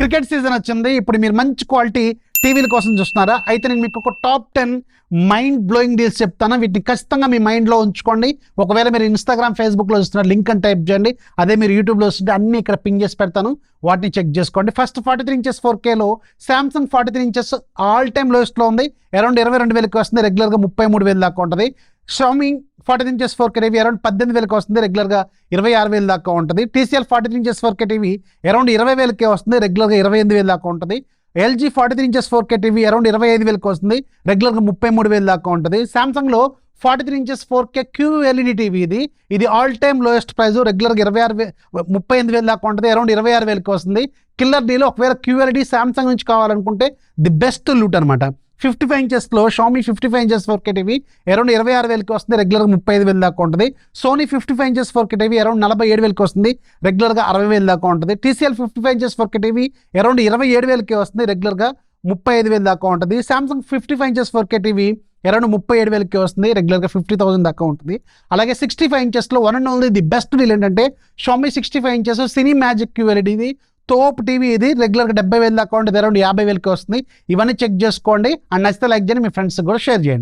Cricket season వచ్చింది. ఇప్పుడు మీరు మంచి క్వాలిటీ టీవీల కోసం చూస్తున్నారా? అయితే నేను మీకు ఒక టాప్ 10 మైండ్ బ్లోయింగ్ డీల్స్ చెప్తాను. వీటిని ఖచ్చితంగా మీ మైండ్లో ఉంచుకోండి. ఒకవేళ మీరు ఇన్స్టాగ్రామ్, ఫేస్బుక్లో చూస్తున్నారు, లింక్ అని టైప్ చేయండి. అదే మీరు యూట్యూబ్లో వస్తుంటే అన్ని ఇక్కడ పింగ్ చేసి పెడతాను, వాటిని చెక్ చేసుకోండి. ఫస్ట్ 43 ఇంచెస్ 4Kలో శాంసంగ్ 43 ఇంచెస్ ఆల్ టైమ్ లోయెస్ట్లో ఉంది. అరౌండ్ 22,000కి వస్తుంది, రెగ్యులర్గా 33,000 దాకా ఉంటుంది. Xiaomi 43 inches 4K TV around 18,000కి వస్తుంది, రెగ్యులర్గా 26,000 దాకా ఉంటుంది. TCL 43 inches 4K TV around 20,000కే వస్తుంది, రెగ్యులర్గా 28,000 దాకా ఉంటుంది. LG 43 inches 4K TV around 25,000కి వస్తుంది, రెగ్యులర్గా 33,000 దాకా ఉంటుంది. సామ్సంగ్లో 43 ఇంచెస్ 4K QLED టీవీ ఇది ఆల్ టైమ్ లోయెస్ట్ ప్రైస్, రెగ్యులర్గా 38,000 దాకా ఉంటుంది, అరౌండ్ 26,000కి వస్తుంది. కిల్లర్ డీలో ఒకవేళ QLED సామ్సంగ్ నుంచి కావాలనుకుంటే ది బెస్ట్ లూట్ అనమాట. 55 ఇంచెస్లో Xiaomi 55 inches 4K TV around 26,000కి వస్తుంది, రెగ్యులర్గా 35,000 దాకా ఉంటుంది. Sony 55 inches 4K TV around 47,000కి వస్తుంది, రెగ్యులర్గా 60,000 దాకా ఉంటుంది. TCL 55 inches 4K TV around 27,000కి వస్తుంది, రెగ్యులర్గా 35,000 దాకా ఉంటుంది. Samsung 55 inches 4K TV around 37,000కి వస్తుంది, రెగ్యులర్గా 50,000 దాకా ఉంటుంది. అలాగే 65 ఇంచెస్లో one and only the best deal ఏంటంటే Xiaomi 65 inches cine magic QLED తోప్ TV రెగ్యులర్గా 70,000 దాకా ఉంటుంది, అరౌండ్ 50,000కి వస్తుంది. ఇవన్నీ చెక్ చేసుకోండి. అండ్ నచ్చితే లైక్ చేయండి, మీ ఫ్రెండ్స్కి కూడా షేర్ చేయండి.